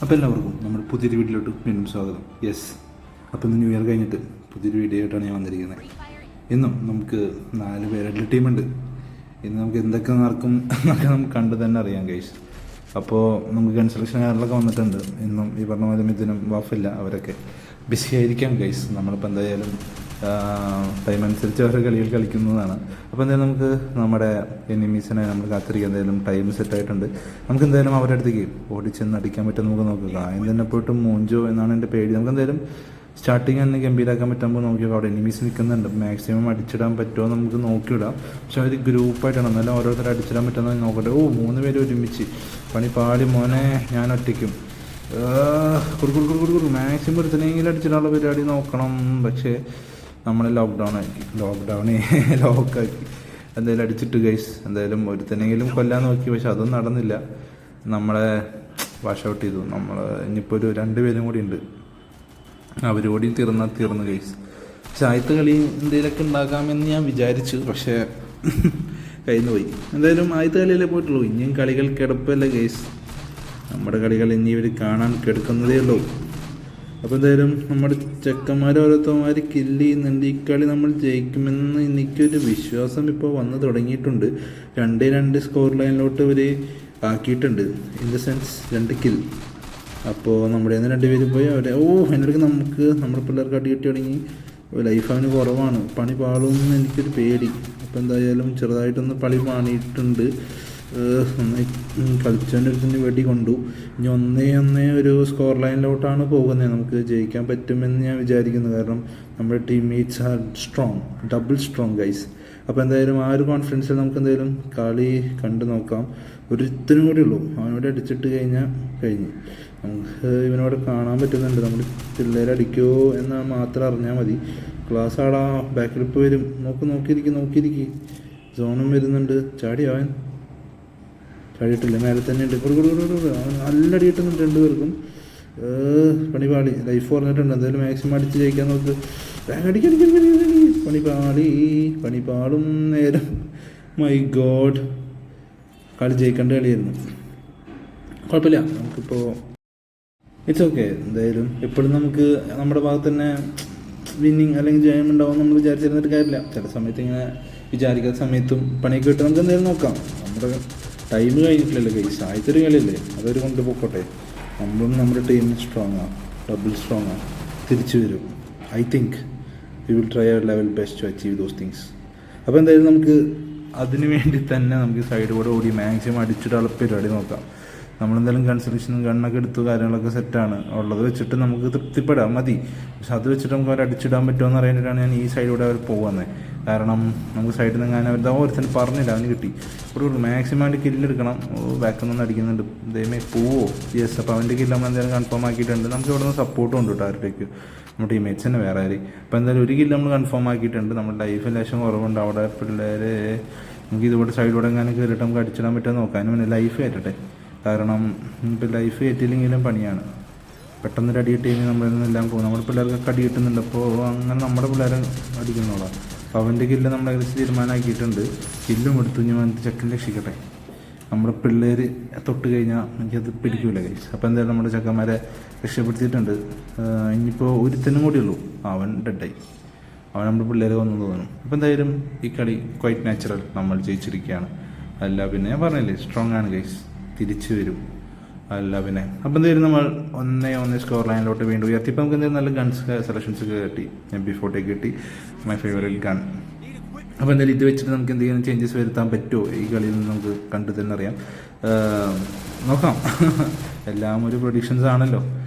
അപ്പോൾ എല്ലാവർക്കും നമ്മുടെ പുതിയൊരു വീഡിയോയിലോട്ട് വീണ്ടും സ്വാഗതം. യെസ്, അപ്പോൾ ഇന്ന് ന്യൂ ഇയർ കഴിഞ്ഞിട്ട് പുതിയൊരു വീഡിയോ ആയിട്ടാണ് ഞാൻ വന്നിരിക്കുന്നത്. ഇന്നും നമുക്ക് 4 പേരുടെ ടീമുണ്ട്. ഇന്ന് നമുക്ക് എന്തൊക്കെ നടക്കും എന്നൊക്കെ നമുക്ക് കണ്ടു തന്നെ അറിയാം ഗൈസ്. അപ്പോൾ നമുക്ക് കൺസ്ട്രക്ഷൻകാരിലൊക്കെ വന്നിട്ടുണ്ട്. ഇന്നും ഈ പറഞ്ഞ പോലെ ഇതിനും വാഫില്ല, അവരൊക്കെ ബിസി ആയിരിക്കാം ഗൈസ്. നമ്മളിപ്പോൾ എന്തായാലും ടൈം അനുസരിച്ച് അവരുടെ കളികൾ കളിക്കുന്നതാണ്. അപ്പോൾ എന്തായാലും നമുക്ക് നമ്മുടെ എനിമീസിനെ നമ്മൾ കാത്തിരിക്കുക. എന്തായാലും ടൈം സെറ്റായിട്ടുണ്ട്. നമുക്ക് എന്തായാലും അവരുടെ അടുത്തേക്ക് ഓടിച്ചെന്ന് അടിക്കാൻ പറ്റും നമുക്ക് നോക്കുക. ആദ്യം തന്നെ പോയിട്ട് മൂഞ്ചോ എന്നാണ് എൻ്റെ പേടി. നമുക്ക് എന്തായാലും സ്റ്റാർട്ടിങ് തന്നെ ഗംഭീരാക്കാൻ പറ്റുമ്പോൾ നോക്കിയോ. അവിടെ എനിമീസ് നിൽക്കുന്നുണ്ട്. മാക്സിമം അടിച്ചിടാൻ പറ്റുമോ നമുക്ക് നോക്കിയിടാം. പക്ഷെ അവർ ഗ്രൂപ്പായിട്ടാണ്, എന്നാലും ഓരോരുത്തർ അടിച്ചിടാൻ പറ്റുമെന്ന് നോക്കട്ടെ. 3 പേര് ഒരുമിച്ച് പണി പാടി മോനെ. ഞാൻ ഒറ്റയ്ക്കും കൊടുക്കും മാക്സിമം ഒരുത്തനെങ്കിലും അടിച്ചിടാനുള്ള പരിപാടി നോക്കണം. പക്ഷേ നമ്മൾ ലോക്കാക്കി എന്തായാലും അടിച്ചിട്ട് ഗൈസ്. എന്തായാലും ഒരുത്തനെങ്കിലും കൊല്ലാൻ നോക്കി, പക്ഷെ അതൊന്നും നടന്നില്ല. നമ്മളെ വാഷ് ഔട്ട് ചെയ്തു. നമ്മൾ ഇനിയിപ്പോൾ ഒരു 2 പേരും കൂടി ഉണ്ട്. അവരോടി തീർന്നു ഗൈസ്. പക്ഷെ ആദ്യത്തെ കളി എന്തെങ്കിലുമൊക്കെ ഉണ്ടാക്കാമെന്ന് ഞാൻ വിചാരിച്ചു, പക്ഷേ കയ്യിൽ പോയി. എന്തായാലും ആദ്യത്തെ കളിയല്ലേ പോയിട്ടുള്ളൂ. ഇനിയും കളികൾ കിടപ്പല്ലേ ഗൈസ്. നമ്മുടെ കളികൾ ഇനി ഇവർ കാണാൻ കിടക്കുന്നതേ ഉള്ളൂ. അപ്പോൾ എന്തായാലും നമ്മുടെ ചെക്കന്മാർ ഓരോരുത്തന്മാർ കില്ല് ചെയ്യുന്നുണ്ട്. ഈ കളി നമ്മൾ ജയിക്കുമെന്ന് എനിക്കൊരു വിശ്വാസം ഇപ്പോൾ വന്നു തുടങ്ങിയിട്ടുണ്ട്. 2-2 സ്കോർ ലൈനിലോട്ട് ഇവർ ആക്കിയിട്ടുണ്ട്. In the sense 2 kill. അപ്പോൾ നമ്മുടെ 2 പേര് പോയി അവരെ അതിനിടയ്ക്ക് നമ്മുടെ പിള്ളേർക്ക് അടി കിട്ടി തുടങ്ങി. ലൈഫ് അവന് കുറവാണ്, പണി പാളുമെന്ന് എനിക്കൊരു പേടി. അപ്പോൾ എന്തായാലും ചെറുതായിട്ടൊന്ന് പണി പാണിയിട്ടുണ്ട്. നന്നായി കളിച്ചവൻ്റെ അടുത്ത് വെടി കൊണ്ടു. ഇനി 1-1 ഒരു സ്കോർ ലൈനിലോട്ടാണ് പോകുന്നത്. നമുക്ക് ജയിക്കാൻ പറ്റുമെന്ന് ഞാൻ വിചാരിക്കുന്നു. കാരണം നമ്മുടെ teammates are strong, double strong guys. അപ്പോൾ എന്തായാലും ആ ഒരു കോൺഫിഡൻസിൽ നമുക്ക് എന്തായാലും കളി കണ്ടു നോക്കാം. ഒരുത്തനും കൂടി ഉള്ളൂ, അവനോട് അടിച്ചിട്ട് കഴിഞ്ഞാൽ കഴിഞ്ഞ്. നമുക്ക് ഇവനോട് കാണാൻ പറ്റുന്നുണ്ട്. നമ്മൾ പിള്ളേരടിക്കുമോ എന്ന് മാത്രം അറിഞ്ഞാൽ മതി. ക്ലാസ് ആടാ, ബാക്കിലിപ്പ് വരും. നോക്കിയിരിക്കും. സോണും വരുന്നുണ്ട്. ചാടിയിട്ടില്ല, മേലെ തന്നെ ഉണ്ട്. അവൻ നല്ല അടി കിട്ടുന്നുണ്ട് 2 പേർക്കും. പണിപാളി ലൈഫ് പറഞ്ഞിട്ടുണ്ട്. എന്തായാലും മാക്സിമം അടിച്ച് ജയിക്കാൻ നോക്ക്. പണിപാളും നേരം. മൈ ഗോഡ്, കളി ജയിക്കേണ്ട കളിയായിരുന്നു. കുഴപ്പമില്ല, നമുക്കിപ്പോൾ ഇറ്റ്സ് ഓക്കെ. എന്തായാലും എപ്പോഴും നമുക്ക് നമ്മുടെ ഭാഗത്ത് തന്നെ വിന്നിങ് അല്ലെങ്കിൽ ജയം ഉണ്ടാവും നമ്മൾ വിചാരിച്ചിരുന്നിട്ട് കാര്യമില്ല. ചില സമയത്ത് ഇങ്ങനെ വിചാരിക്കാത്ത സമയത്തും പണിയൊക്കെ കിട്ടും. നമുക്ക് എന്തായാലും നോക്കാം. നമ്മുടെ ടൈം കഴിഞ്ഞിട്ടില്ലല്ലോ ഗൈസ്. ആദ്യത്തെ ഒരു കളിയല്ലേ, അതൊരു കൊണ്ടുപോയിക്കോട്ടെ. നമ്മളും നമ്മുടെ ടീം സ്ട്രോങ്ങാണ്, ഡബിൾ സ്ട്രോങ്ങാണ്. തിരിച്ചു വരും. I think we will try our level best to achieve those things. അപ്പോൾ എന്തായാലും നമുക്ക് അതിന് വേണ്ടി തന്നെ നമുക്ക് സൈഡ് കൂടെ ഓടി മാക്സിമം അടിച്ചിട്ടുള്ള പരിപാടി നോക്കാം. നമ്മളെന്തായാലും കൺസൾട്ടേഷനും ഗണ്ണൊക്കെ എടുത്തു, കാര്യങ്ങളൊക്കെ സെറ്റാണ്. ഉള്ളത് വെച്ചിട്ട് നമുക്ക് തൃപ്തിപ്പെടാം, മതി. പക്ഷെ അത് വെച്ചിട്ട് നമുക്ക് അവർ അടിച്ചിടാൻ പറ്റുമെന്ന് അറിയാനായിട്ടാണ് ഞാൻ ഈ സൈഡിലൂടെ അവർ പോകുന്നത്. കാരണം നമുക്ക് സൈഡിൽ നിന്ന് ഞാൻ ഒരുത്തന്നെ പറഞ്ഞില്ല, അവന് കിട്ടി. ഒരു മാക്സിമം അവൻ്റെ കില്ലെടുക്കണം. ബാക്കിൽ നിന്ന് അടിക്കുന്നുണ്ട്. ദൈവമേ പോവോ. യെസ്, അപ്പോൾ അവൻ്റെ കില്ല് നമ്മൾ എന്തായാലും കൺഫേം ആക്കിയിട്ടുണ്ട്. നമുക്ക് ഇവിടെ നിന്ന് സപ്പോർട്ടും ഉണ്ട് കേട്ടോ അവരുടേക്ക്, നമ്മുടെ ടീംമേറ്റ്സ് തന്നെ വേറെ ആര്. അപ്പോൾ എന്തായാലും ഒരു കില്ല് നമ്മൾ കൺഫേം ആക്കിയിട്ടുണ്ട്. നമ്മുടെ ലൈഫ് ലേശം കുറവുണ്ട്. അവിടെ പിള്ളേർ നമുക്ക് ഇതുപോലെ സൈഡിലൂടെ എങ്ങനെ കയറിയിട്ട് നമുക്ക് അടിച്ചിടാൻ പറ്റുമെന്ന് നോക്കാനും പിന്നെ ലൈഫ് കയറ്റട്ടെ. കാരണം ഇപ്പോൾ ലൈഫ് കയറ്റിയില്ലെങ്കിലും പണിയാണ്. പെട്ടെന്നൊരു അടി കിട്ടിയെങ്കിൽ നമ്മളെല്ലാം പോകും. നമ്മുടെ പിള്ളേർക്കൊക്കെ അടി കിട്ടുന്നുണ്ട്. അപ്പോൾ അങ്ങനെ നമ്മുടെ പിള്ളേരെ അടിക്കുന്നോളാം. അപ്പോൾ അവൻ്റെ കില്ല് നമ്മൾ ഏകദേശം തീരുമാനമാക്കിയിട്ടുണ്ട്. കില്ലും എടുത്തു. ഞാൻ ചെക്കൻ രക്ഷിക്കട്ടെ. നമ്മുടെ പിള്ളേർ തൊട്ട് കഴിഞ്ഞാൽ എനിക്കത് പിടിക്കൂല ഗൈസ്. അപ്പോൾ എന്തായാലും നമ്മുടെ ചെക്കന്മാരെ രക്ഷപ്പെടുത്തിയിട്ടുണ്ട്. ഇനിയിപ്പോൾ ഒരുത്തനും കൂടി ഉള്ളൂ, അവൻ ഡെഡായി. അവൻ നമ്മുടെ പിള്ളേരെ വന്നു തോന്നുന്നു. അപ്പോൾ എന്തായാലും ഈ കളി ക്വൈറ്റ് നാച്ചുറൽ, നമ്മൾ ജയിച്ചിരിക്കുകയാണ്. അല്ല പിന്നെ ഞാൻ പറഞ്ഞില്ലേ, സ്ട്രോങ് ആണ് ഗൈസ്, തിരിച്ചു വരും. അല്ല പിന്നെ അപ്പം എന്തായാലും നമ്മൾ 1-1 സ്കോർ ലൈനിലോട്ട് വീണ്ടും ഉയർത്തി. ഇപ്പം നമുക്ക് എന്തായാലും നല്ല ഗൺസ് സെലക്ഷൻസ് ഒക്കെ കിട്ടി. MP40 കിട്ടി, മൈ ഫേവറേറ്റ് ഗൺ. അപ്പോൾ എന്തായാലും ഇത് വെച്ചിട്ട് നമുക്ക് എന്തെങ്കിലും ചേഞ്ചസ് വരുത്താൻ പറ്റുമോ ഈ കളിയിൽ നിന്ന് നമുക്ക് കണ്ടു തന്നെ അറിയാം. നോക്കാം. എല്ലാം ഒരു പ്രൊഡിക്ഷൻസ് ആണല്ലോ.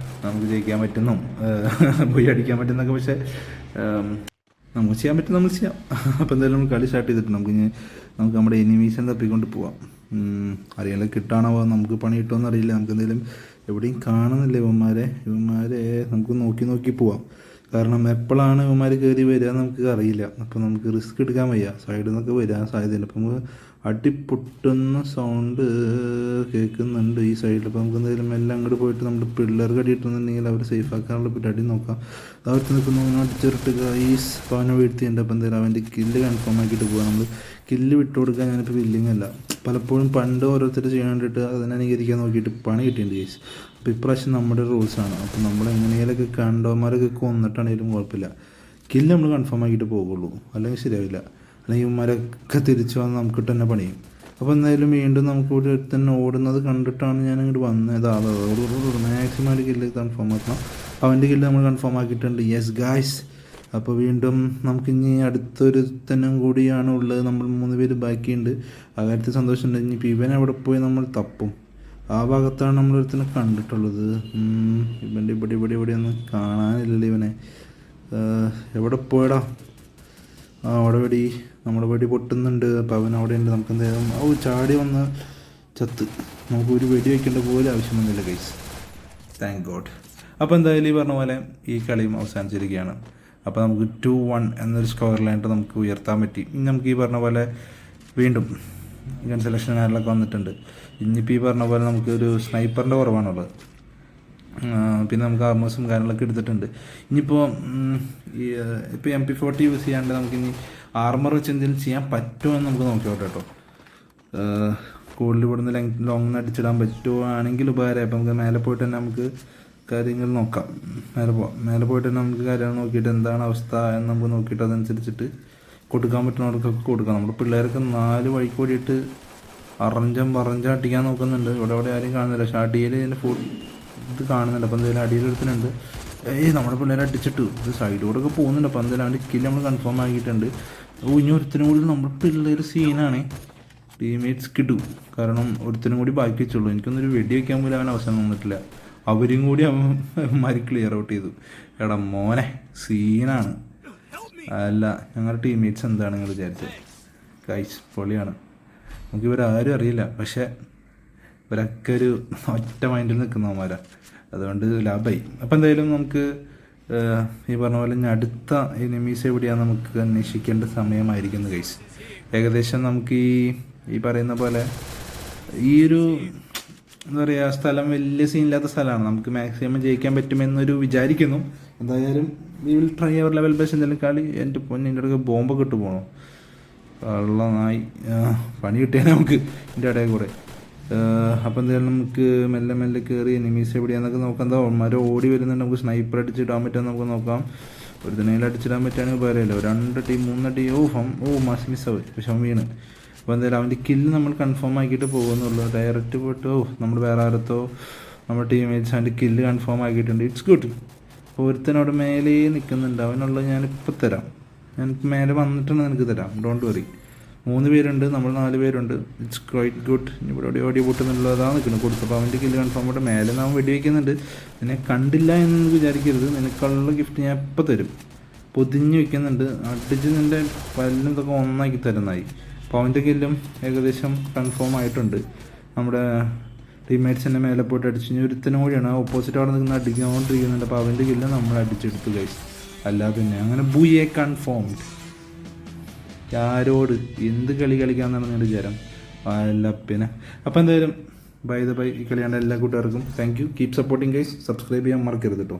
നമുക്ക് ജയിക്കാൻ പറ്റുന്നു, പോയി അടിക്കാൻ പറ്റുന്നൊക്കെ. പക്ഷേ നമുക്ക് ചെയ്യാൻ പറ്റും, നമ്മൾ ചെയ്യാം. അപ്പോൾ എന്തായാലും നമ്മൾ കളി സ്റ്റാർട്ട് ചെയ്തിട്ട് നമുക്ക് നമ്മുടെ എനിമീസിനെ തപ്പിക്കൊണ്ട് പോവാം. അറിയാലോ കിട്ടാണോ, നമുക്ക് പണി കിട്ടുമെന്ന് അറിയില്ല. നമുക്ക് എന്തെങ്കിലും എവിടെയും കാണുന്നില്ല ഇവന്മാരെ നമുക്ക് നോക്കി പോവാം. കാരണം എപ്പോഴാണ് ഇവന്മാർ കയറി വരിക നമുക്ക് അറിയില്ല. അപ്പോൾ നമുക്ക് റിസ്ക് എടുക്കാൻ വയ്യ. സൈഡിൽ നിന്നൊക്കെ വരാൻ സാധ്യതയുണ്ട്. അപ്പോൾ നമുക്ക് അടിപൊട്ടുന്ന സൗണ്ട് കേൾക്കുന്നുണ്ട് ഈ സൈഡിൽ. അപ്പോൾ നമുക്ക് എന്തായാലും എല്ലാം അങ്ങോട്ട് പോയിട്ട് നമ്മുടെ പിള്ളേർക്ക് അടി കിട്ടുന്നുണ്ടെങ്കിൽ അവർ സേഫ് ആക്കാനുള്ള പരിപാടി നോക്കാം. അവർക്ക് നിൽക്കുന്ന അടിച്ചെറിട്ട് ഗൈസ്. അപ്പോൾ അവനെ വീഴ്ത്തിയുണ്ട്. അപ്പോൾ എന്തായാലും അവൻ്റെ കില്ല് കൺഫേം ആക്കിയിട്ട് പോകാം. നമ്മൾ കില്ല് വിട്ടുകൊടുക്കാൻ ഞാനിപ്പോൾ വില്ലിങ് അല്ല. പലപ്പോഴും പണ്ട് ഓരോരുത്തർ ചെയ്യാൻ വേണ്ടിയിട്ട് അതിനനുകരിക്കാൻ നോക്കിയിട്ട് പണി കിട്ടിയിട്ടുണ്ട് കേസ്. അപ്പോൾ ഇപ്രാവശ്യം നമ്മുടെ റൂൾസാണ്. അപ്പോൾ നമ്മൾ എങ്ങനെയൊക്കെ കണ്ടവന്മാരൊക്കെ കൊന്നിട്ടാണെങ്കിലും കുഴപ്പമില്ല, കില്ല് നമ്മൾ കൺഫേം ആക്കിയിട്ട് പോകുള്ളൂ, അല്ലെങ്കിൽ ശരിയാവില്ല. അല്ലെങ്കിൽ ഇവന്മാരൊക്കെ തിരിച്ചു വന്ന് നമുക്കിട്ട് തന്നെ പണിയും. അപ്പോൾ എന്തായാലും വീണ്ടും നമുക്ക് ഇവിടെ തന്നെ ഓടുന്നത് കണ്ടിട്ടാണ് ഞാൻ ഇങ്ങോട്ട് വന്നത്. അതോട് മാക്സിമം ആയിട്ട് കില്ല് കൺഫേം ആക്കണം. അവൻ്റെ കില്ല് നമ്മൾ കൺഫേം ആക്കിയിട്ടുണ്ട്. Yes guys. അപ്പോൾ വീണ്ടും നമുക്കിനി അടുത്തൊരു തന്നെ കൂടിയാണ് ഉള്ളത്. നമ്മൾ 3 പേര് ബാക്കിയുണ്ട്. ആ കാര്യത്തിൽ സന്തോഷമുണ്ട്. ഇനി ഇവനെ അവിടെ പോയി നമ്മൾ തപ്പും. ആ ഭാഗത്താണ് നമ്മളൊരുത്തനെ കണ്ടിട്ടുള്ളത്. ഇവൻ്റെ ഇവിടെ ഒന്നും കാണാനില്ലല്ലോ ഇവനെ. എവിടെ പോയടാ? അവിടെ വെടി, നമ്മുടെ വെടി പൊട്ടുന്നുണ്ട്. അപ്പോൾ അവൻ അവിടെ ഉണ്ട്. നമുക്ക് എന്തായാലും ചാടി വന്ന് ചത്ത്. നമുക്കൊരു വെടി വയ്ക്കേണ്ട പോലെ ആവശ്യം വന്നില്ല ഗൈസ്. Thank God. അപ്പോൾ എന്തായാലും ഈ പറഞ്ഞ പോലെ ഈ കളിയും അവസാനിച്ചിരിക്കുകയാണ്. അപ്പോൾ നമുക്ക് 2-1 എന്നൊരു സ്കോറിലായിട്ട് നമുക്ക് ഉയർത്താൻ പറ്റി. ഇനി നമുക്ക് ഈ പറഞ്ഞ പോലെ വീണ്ടും ഗൺ സെലക്ഷൻ കാര്യങ്ങളൊക്കെ വന്നിട്ടുണ്ട്. ഇനിയിപ്പോൾ ഈ പറഞ്ഞ പോലെ നമുക്കൊരു സ്നൈപ്പറിൻ്റെ കുറവാണുള്ളത്. പിന്നെ നമുക്ക് ആർമേഴ്സും കാര്യങ്ങളൊക്കെ എടുത്തിട്ടുണ്ട്. ഇനിയിപ്പോൾ ഇപ്പോൾ MP40 യൂസ് ചെയ്യാണ്ട് നമുക്കിനി ആർമർ വെച്ച് എന്തെങ്കിലും ചെയ്യാൻ പറ്റുമോ എന്ന് നമുക്ക് നോക്കിയോട്ടെ കേട്ടോ. കൂടുതൽ ഇവിടുന്ന് ലോങ് അടിച്ചിടാൻ പറ്റുവാണെങ്കിൽ ഉപകാരം. അപ്പോൾ നമുക്ക് മേലെ പോയിട്ട് തന്നെ നമുക്ക് കാര്യങ്ങൾ നോക്കാം. മേലെ പോയിട്ട് തന്നെ നമുക്ക് കാര്യങ്ങൾ നോക്കിയിട്ട് എന്താണ് അവസ്ഥ എന്ന് നമുക്ക് നോക്കിയിട്ട് അതനുസരിച്ചിട്ട് കൊടുക്കാൻ പറ്റുന്നവർക്കൊക്കെ കൊടുക്കാം. നമ്മുടെ പിള്ളേരൊക്കെ 4 വഴിക്ക് ഓടിയിട്ട് പറഞ്ഞ അടിക്കാൻ നോക്കുന്നുണ്ട്. ഇവിടെ ആരും കാണുന്നില്ല. പക്ഷേ അടിയിൽ ഇതിൻ്റെ ഇത് കാണുന്നുണ്ട്. അപ്പോൾ എന്തെങ്കിലും അടിയിലെടുത്തിട്ടുണ്ട്. നമ്മുടെ പിള്ളേരെ അടിച്ചിട്ടു ഇത് സൈഡിലൂടെയൊക്കെ പോകുന്നുണ്ട്. അപ്പോൾ എന്തായാലും അവൻ്റെ കില്ല് നമ്മൾ കൺഫേം ആക്കിയിട്ടുണ്ട്. ഇനി ഒരുത്തിനും കൂടി നമ്മുടെ പിള്ളേർ സീനാണ്. ടീംമേറ്റ്സ് കിട്ടും. കാരണം ഒരുത്തിനും കൂടി ബാക്കി വെച്ചുള്ളൂ. എനിക്കൊന്നൊരു വെടി വയ്ക്കാൻ പോലും അവൻ അവസരം തന്നിട്ടില്ല. അവരും കൂടി അവന്മാർ ക്ലിയർ ഔട്ട് ചെയ്തു. എടാ മോനെ സീനാണ്. അല്ല, ഞങ്ങളുടെ ടീംമേറ്റ്സ് എന്താണ് നിങ്ങൾ വിചാരിച്ചത്? ഗൈസ് പൊളിയാണ്. നമുക്ക് ഇവരാരും അറിയില്ല, പക്ഷേ ഇവരൊക്കെ ഒരു ഒറ്റ മൈൻഡിൽ നിൽക്കുന്നവന്മാരാണ്. അതുകൊണ്ട് ലാഭമായി. അപ്പോൾ എന്തായാലും നമുക്ക് ഈ പറഞ്ഞ പോലെ ഇനി അടുത്ത എനിമീസ് എവിടെയാണ് നമുക്ക് അന്വേഷിക്കേണ്ട സമയമായിരിക്കുന്നു ഗൈസ്. ഏകദേശം നമുക്ക് ഈ പറയുന്ന പോലെ ഈ ഒരു എന്താ പറയുക സ്ഥലം വലിയ സീനില്ലാത്ത സ്ഥലമാണ്. നമുക്ക് മാക്സിമം ജയിക്കാൻ പറ്റുമെന്നൊരു വിചാരിക്കുന്നു. എന്തായാലും we will try our level best. എന്തെങ്കിലും കളി എൻ്റെ പൊന്നിൻ്റെ ഇടയ്ക്ക് ബോംബൊക്കെ ഇട്ട് പോകണോ? കള്ളനായി പണി കിട്ടിയാൽ നമുക്ക് ഇതിൻ്റെ ഇടയിൽ കൂടെ. അപ്പോൾ എന്തായാലും നമുക്ക് മെല്ലെ കയറി എനിമീസ് എവിടെയാണെന്നൊക്കെ നോക്കാം. എന്താ അവന്മാർ ഓടി വരുന്നുണ്ട്. നമുക്ക് സ്നൈപ്പർ അടിച്ചിടാൻ പറ്റുമെന്ന് നമുക്ക് നോക്കാം. ഒരു ദിനയിൽ അടിച്ചിടാൻ പറ്റുകയാണെങ്കിൽ ഉപകാരമല്ലോ. 2 ടീം 3 ടീം മിസ്സാവും. പക്ഷെ അവൻ വീണ്. അപ്പോൾ എന്തായാലും അവൻ്റെ കില്ല് നമ്മൾ കൺഫേം ആക്കിയിട്ട് പോകുന്നുള്ളൂ. ഡയറക്റ്റ് പോയിട്ട് നമ്മൾ വേറെ ആരത്തോ നമ്മുടെ ടീമേറ്റ്സ് അവൻ്റെ കില്ല് കൺഫേം ആക്കിയിട്ടുണ്ട്. It's good. അപ്പോൾ ഒരുത്തനോട് മേലെ നിൽക്കുന്നുണ്ട്. അവനുള്ളത് ഞാനിപ്പോൾ തരാം. ഞാനിപ്പോൾ മേലെ വന്നിട്ടാണ് നിനക്ക് തരാം. Don't worry. 3 പേരുണ്ട്, നമ്മൾ 4 പേരുണ്ട്. It's quite good. ഇവിടെ ഓടി പൊട്ടുന്നുള്ളതാണ് നിൽക്കുന്നത്. കൊടുത്തപ്പോൾ അവൻ്റെ കില്ല് കൺഫേം ആയിട്ട് മേലെ നിന്ന് അവൻ വെടിവെക്കുന്നുണ്ട്. നിന്നെ കണ്ടില്ല എന്ന് വിചാരിക്കരുത്. നിനക്കുള്ള ഗിഫ്റ്റ് ഞാൻ എപ്പോൾ തരും. പൊതിഞ്ഞ് വെക്കുന്നുണ്ട്. അടിച്ച് നിൻ്റെ പല്ലും ഇതൊക്കെ ഒന്നാക്കി തരുന്നതായി. അപ്പോൾ അവൻ്റെ കില്ലും ഏകദേശം കൺഫേം ആയിട്ടുണ്ട്. നമ്മുടെ ടീംമേറ്റ്സിൻ്റെ മേലെ പോയിട്ട് അടിച്ച് ഇനി ഒരുത്തനും കൂടിയാണ് ഓപ്പോസിറ്റ് അവിടെ നിന്ന് അടിച്ചുകൊണ്ടിരിക്കുന്നുണ്ട്. അപ്പോൾ അവൻ്റെ കില്ല് നമ്മൾ അടിച്ചെടുത്തു ഗൈസ്. അല്ല പിന്നെ അങ്ങനെ ബുയെ കൺഫേംഡ്. ആരോട് എന്ത് കളി കളിക്കാമെന്നാണ് നിങ്ങളുടെ വിചാരം? അല്ല പിന്നെ. അപ്പോൾ എന്തായാലും ബൈ ഈ കളിയാണ്ട് എല്ലാ കൂട്ടുകാർക്കും thank you. Keep supporting guys. Subscribe ചെയ്യാൻ മറക്കരുത് കേട്ടോ.